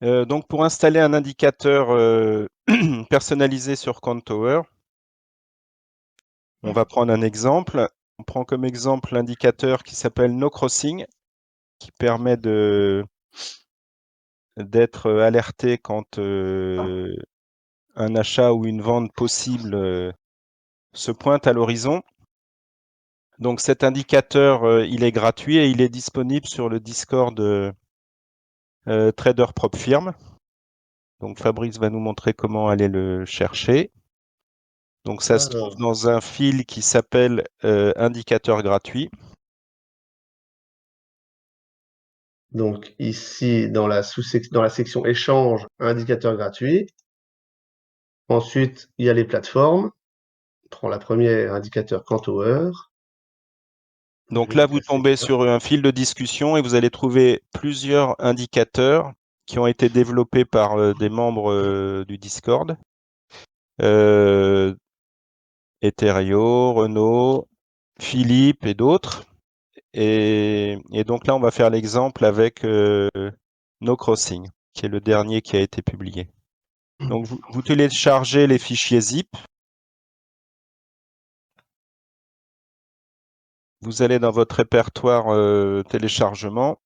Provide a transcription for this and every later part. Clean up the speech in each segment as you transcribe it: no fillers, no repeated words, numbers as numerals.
Donc, pour installer un indicateur personnalisé sur Contour, on va prendre un exemple. On prend comme exemple l'indicateur qui s'appelle No Crossing, qui permet d'être alerté quand un achat ou une vente possible se pointe à l'horizon. Donc cet indicateur, il est gratuit et il est disponible sur le Discord Trader Prop Firm. Donc Fabrice va nous montrer comment aller le chercher. Donc ça se trouve dans un fil qui s'appelle indicateur gratuit. Donc ici, dans la section échange, indicateur gratuit. Ensuite, il y a les plateformes. On prend la première, indicateur Contour. Donc là, vous tombez sur un fil de discussion et vous allez trouver plusieurs indicateurs qui ont été développés par des membres du Discord. Ethereum, Renault, Philippe et d'autres. Et donc là, on va faire l'exemple avec No Crossing, qui est le dernier qui a été publié. Donc vous téléchargez les fichiers zip. Vous allez dans votre répertoire téléchargement.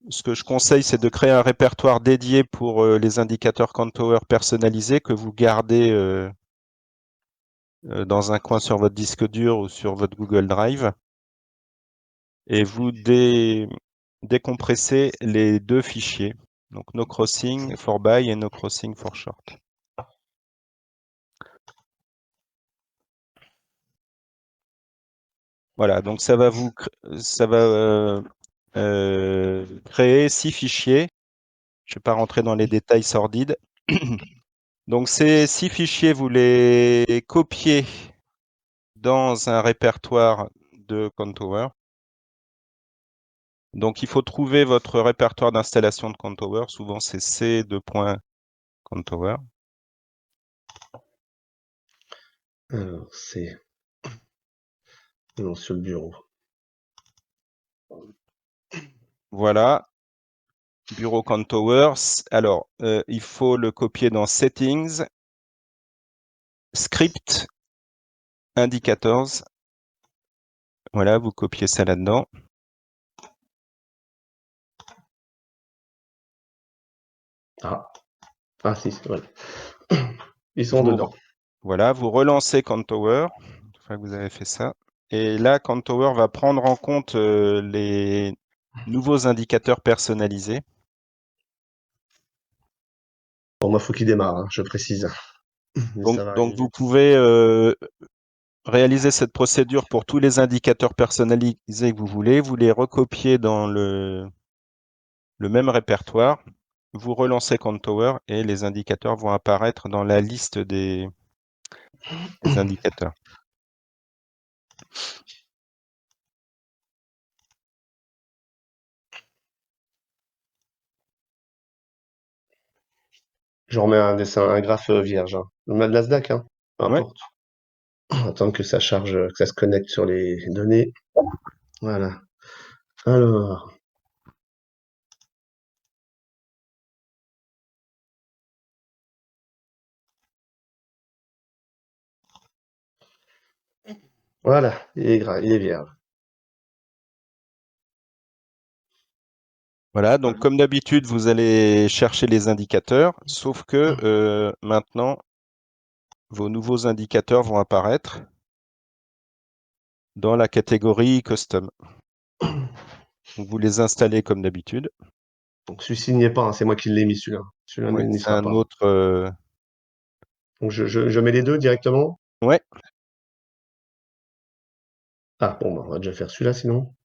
Ce que je conseille, c'est de créer un répertoire dédié pour les indicateurs Contour personnalisés que vous gardez dans un coin sur votre disque dur ou sur votre Google Drive. Et vous décompressez les deux fichiers. Donc No Crossing for Buy et No Crossing for Short. Voilà, donc ça va créer 6 fichiers. Je ne vais pas rentrer dans les détails sordides. Donc ces 6 fichiers, vous les copiez dans un répertoire de Contour. Donc il faut trouver votre répertoire d'installation de Contour. Souvent c'est c2.contour. Alors, c'est sur le bureau. Voilà, bureau Contour. Alors, il faut le copier dans Settings, Script, Indicators. Voilà, vous copiez ça là-dedans. Ah si, c'est vrai. Ils sont dedans. Voilà, vous relancez Contour, une fois que vous avez fait ça. Et là, Contour va prendre en compte les nouveaux indicateurs personnalisés. Bon, moi, faut qu'il démarre, hein, je précise. Mais ça va Donc arriver. vous pouvez réaliser cette procédure pour tous les indicateurs personnalisés que vous voulez. Vous les recopiez dans le même répertoire. Vous relancez Contour et les indicateurs vont apparaître dans la liste des indicateurs. Je remets un graphe vierge. Hein. Le Nasdaq, hein, peu Ouais. importe. Attendre que ça charge, que ça se connecte sur les données. Voilà. Alors. Voilà, il est vierge. Voilà, donc comme d'habitude, vous allez chercher les indicateurs, sauf que maintenant, vos nouveaux indicateurs vont apparaître dans la catégorie Custom. Donc vous les installez comme d'habitude. Donc celui-ci n'y est pas, hein, c'est moi qui l'ai mis celui-là. Celui-là Ouais, n'y c'est sera un pas. autre. Donc je mets les deux directement. Ouais, Ah bon, bah, on va déjà faire celui-là sinon.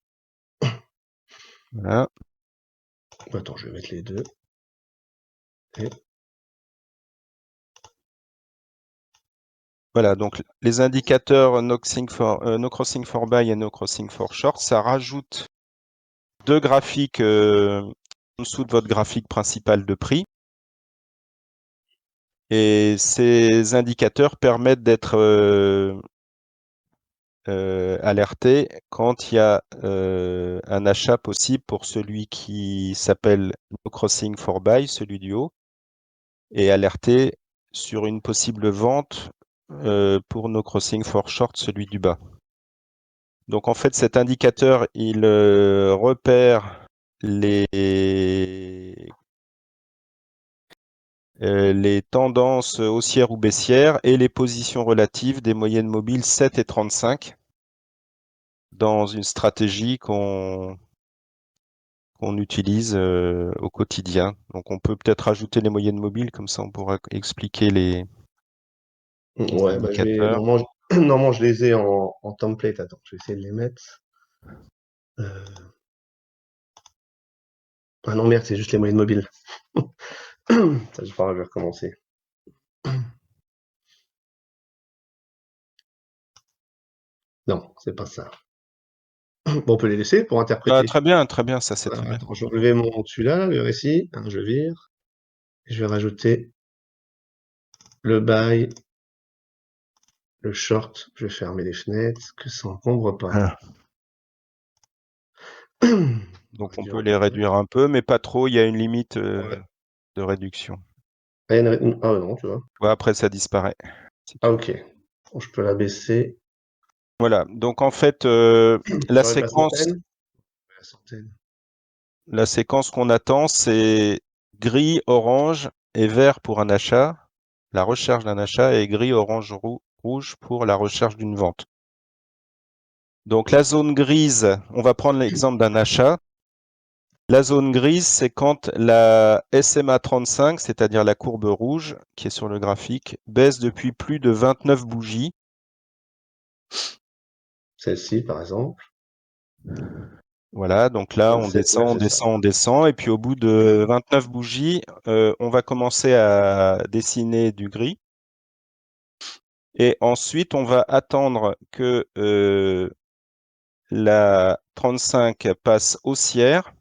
voilà. Attends, je vais mettre les deux. Et Voilà, donc les indicateurs No Crossing for Buy et No Crossing for Short, ça rajoute deux graphiques en dessous de votre graphique principal de prix. Et ces indicateurs permettent d'être alerter quand il y a un achat possible pour celui qui s'appelle No Crossing for Buy, celui du haut, et alerter sur une possible vente pour No Crossing for Short, celui du bas. Donc en fait, cet indicateur, il repère les tendances haussières ou baissières et les positions relatives des moyennes mobiles 7 et 35 dans une stratégie qu'on utilise au quotidien. Donc on peut peut-être ajouter les moyennes mobiles, comme ça on pourra expliquer les Ouais, bah, indicateurs. normalement, je les ai en template. Attends, je vais essayer de les mettre. Ah non, merde, c'est juste les moyennes mobiles. Ça, je vais recommencer. Non, c'est pas ça. Bon, on peut les laisser pour interpréter. Très bien, ça c'est très bien. Attends, je vais enlever mon celui-là, le récit. Hein, je vire. Et je vais rajouter le buy, le short. Je vais fermer les fenêtres, que ça encombre pas. Ah. On va Donc on réduire peut un les peu. réduire un peu, mais pas trop, il y a une limite Ouais. de réduction. Ah, ah non, tu vois. Ouais, après ça disparaît. Si Ah tu veux. ok. Bon, je peux la baisser. Voilà, donc en fait, la J'enlève la séquence, centaine. La centaine. la séquence qu'on attend, c'est gris, orange et vert pour un achat, la recherche d'un achat, et gris, orange, rouge pour la recherche d'une vente. Donc la zone grise, on va prendre l'exemple d'un achat. La zone grise, c'est quand la SMA 35, c'est-à-dire la courbe rouge qui est sur le graphique, baisse depuis plus de 29 bougies. Celle-ci, par exemple. Voilà, donc là, on 27, ouais, descend, on c'est ça. descend, on descend, et puis au bout de 29 bougies, on va commencer à dessiner du gris. Et ensuite, on va attendre que la 35 passe haussière.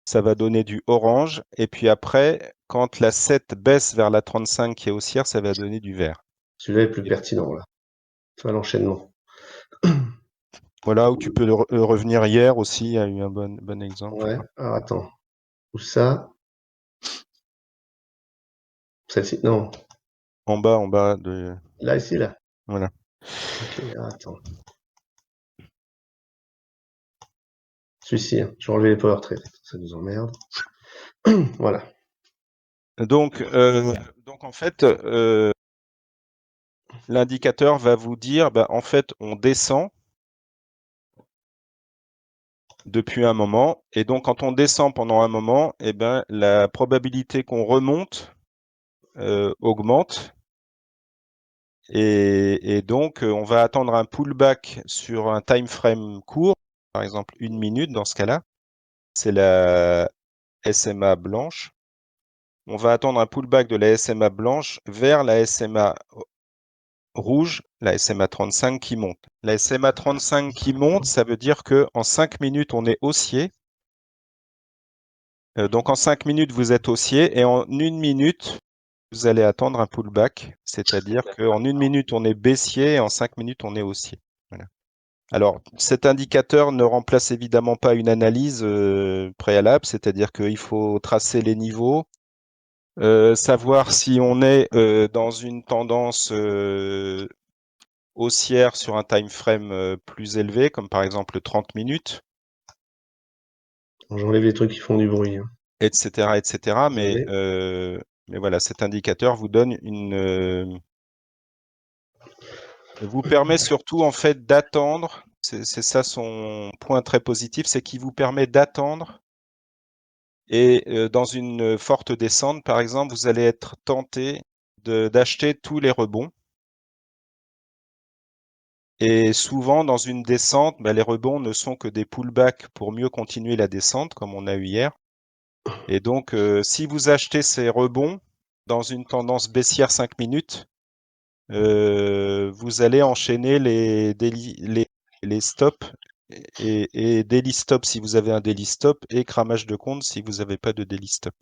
Ça va donner du orange. Et puis après, quand la 7 baisse vers la 35 qui est haussière, ça va donner du vert. Celui-là est plus Et pertinent, là. Tu vois l'enchaînement. voilà, où tu peux revenir hier aussi, il y a eu un bon exemple, je Ouais. crois. Alors attends. Où ça? Celle-ci? Non. En bas de. Là, ici, là. Voilà. Ok, alors, attends. Celui-ci, hein. Je vais enlever les power trades. Ça nous emmerde. Voilà. Donc en fait, l'indicateur va vous dire, bah, en fait, on descend depuis un moment, et donc quand on descend pendant un moment, eh ben, la probabilité qu'on remonte augmente, et donc on va attendre un pullback sur un time frame court, par exemple 1 minute dans ce cas-là, c'est la SMA blanche. On va attendre un pullback de la SMA blanche vers la SMA rouge, la SMA 35 qui monte. La SMA 35 qui monte, ça veut dire qu'en 5 minutes, on est haussier. Donc en 5 minutes, vous êtes haussier, et en 1 minute, vous allez attendre un pullback, c'est-à-dire qu'en 1 minute, on est baissier, et en 5 minutes, on est haussier. Voilà. Alors, cet indicateur ne remplace évidemment pas une analyse préalable, c'est-à-dire qu'il faut tracer les niveaux, savoir si on est dans une tendance haussière sur un time frame plus élevé, comme par exemple 30 minutes, J'enlève les trucs qui font du bruit. Hein. etc., etc. Désolé. Mais voilà, cet indicateur vous donne vous permet surtout en fait d'attendre. C'est ça son point très positif, c'est qu'il vous permet d'attendre. Et dans une forte descente, par exemple, vous allez être tenté d'acheter tous les rebonds. Et souvent, dans une descente, bah, les rebonds ne sont que des pullbacks pour mieux continuer la descente, comme on a eu hier. Et donc, si vous achetez ces rebonds dans une tendance baissière 5 minutes, vous allez enchaîner les stops et daily stop si vous avez un daily stop, et cramage de compte si vous n'avez pas de daily stop.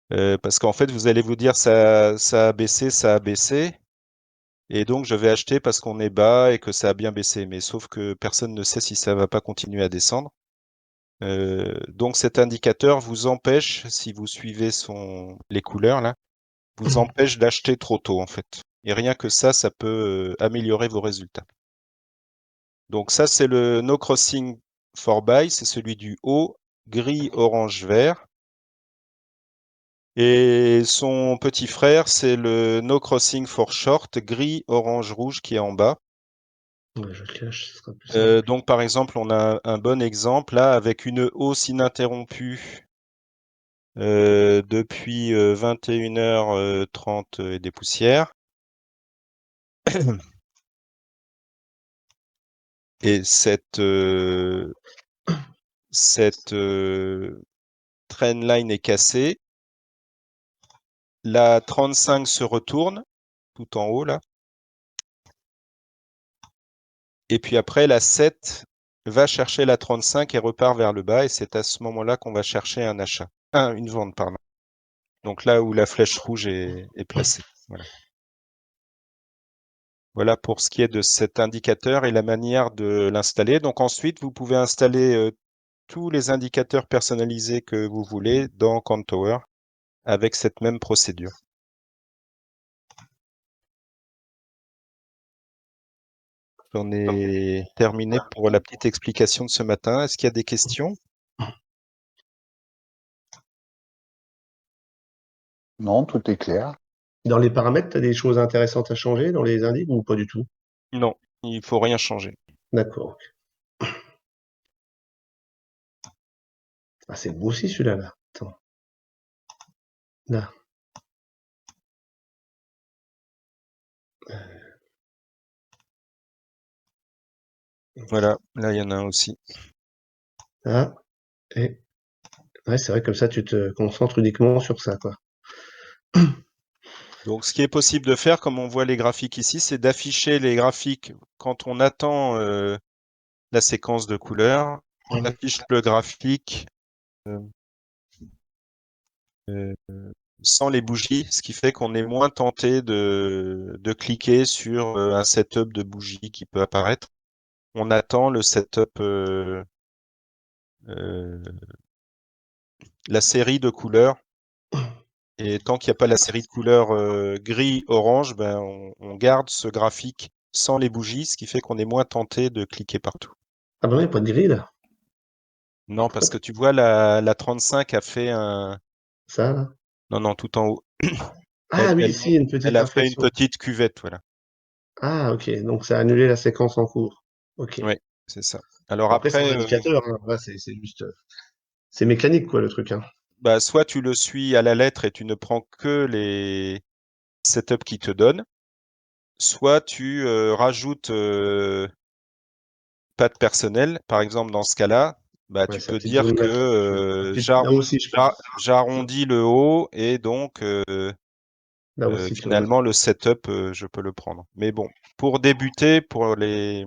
Parce qu'en fait, vous allez vous dire ça a baissé, ça a baissé. Et donc, je vais acheter parce qu'on est bas et que ça a bien baissé. Mais sauf que personne ne sait si ça va pas continuer à descendre. Donc, cet indicateur vous empêche, si vous suivez les couleurs là, vous empêche d'acheter trop tôt en fait. Et rien que ça peut améliorer vos résultats. Donc ça, c'est le No Crossing for Buy, c'est celui du haut, gris, orange, vert. Et son petit frère, c'est le No Crossing for Short, gris, orange, rouge, qui est en bas. Ouais, je cache, ce sera plus simple. Donc par exemple, on a un bon exemple là avec une hausse ininterrompue depuis 21h30 et des poussières. Et cette trendline est cassée. La 35 se retourne tout en haut là. Et puis après, la 7 va chercher la 35 et repart vers le bas. Et c'est à ce moment-là qu'on va chercher un achat. Une vente, pardon. Donc là où la flèche rouge est placée. Voilà. Voilà pour ce qui est de cet indicateur et la manière de l'installer. Donc ensuite, vous pouvez installer tous les indicateurs personnalisés que vous voulez dans Quanttower avec cette même procédure. J'en ai terminé pour la petite explication de ce matin. Est-ce qu'il y a des questions? Non, tout est clair. Dans les paramètres, tu as des choses intéressantes à changer dans les indices ou pas du tout? Non, il faut rien changer. D'accord. Ah, c'est beau aussi celui-là, là. Attends. Là. Voilà, là il y en a un aussi. Là. Et ouais, c'est vrai, comme ça, tu te concentres uniquement sur ça, quoi. Donc, ce qui est possible de faire, comme on voit les graphiques ici, c'est d'afficher les graphiques quand on attend la séquence de couleurs. On affiche le graphique euh, euh, sans les bougies, ce qui fait qu'on est moins tenté de cliquer sur un setup de bougies qui peut apparaître. On attend le setup, la série de couleurs. Et tant qu'il n'y a pas la série de couleurs gris-orange, ben, on garde ce graphique sans les bougies, ce qui fait qu'on est moins tenté de cliquer partout. Ah bah non, il n'y a pas de grille, là. Non, parce que tu vois, la 35 a fait un... Ça, là. Non, non, tout en haut. Ah oui, ici, une Elle petite a fait une inflexion. petite cuvette, voilà. Ah, ok. Donc, ça a annulé la séquence en cours. Ok. Oui, c'est ça. Alors Après, c'est un après, indicateur, hein. Là, c'est juste... c'est mécanique, quoi, le truc, hein. bah, soit tu le suis à la lettre et tu ne prends que les setups qui te donnent, soit tu rajoutes pas de personnel. Par exemple, dans ce cas-là, bah, Ouais, tu c'est la peux petite dire zone neutre. que Là aussi, je pense. j'arrondis le haut et donc Là aussi, tu auras. finalement le setup, je peux le prendre. Mais bon, pour débuter, pour les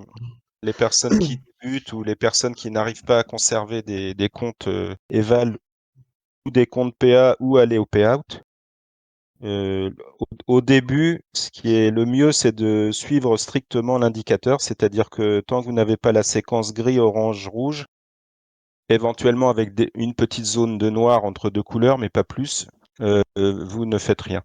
personnes qui débutent ou les personnes qui n'arrivent pas à conserver des comptes Eval ou des comptes PA ou aller au payout, au début, ce qui est le mieux, c'est de suivre strictement l'indicateur, c'est-à-dire que tant que vous n'avez pas la séquence gris, orange, rouge, éventuellement avec une petite zone de noir entre deux couleurs, mais pas plus, vous ne faites rien.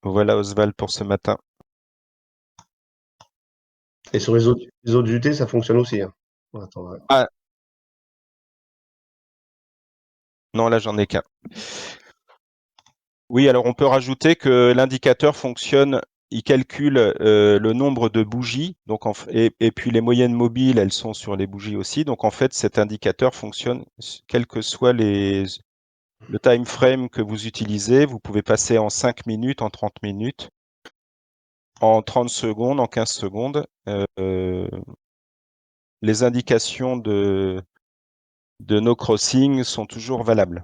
Voilà Oswald pour ce matin. Et sur les autres UT, ça fonctionne aussi, hein. Bon, attends, ouais. Ah, non, là j'en ai qu'un. Oui, alors on peut rajouter que l'indicateur fonctionne, il calcule le nombre de bougies, donc et puis les moyennes mobiles, elles sont sur les bougies aussi. Donc en fait, cet indicateur fonctionne quel que soit le time frame que vous utilisez. Vous pouvez passer en 5 minutes, en 30 minutes, en 30 secondes, en 15 secondes. Les indications de No Crossing sont toujours valables.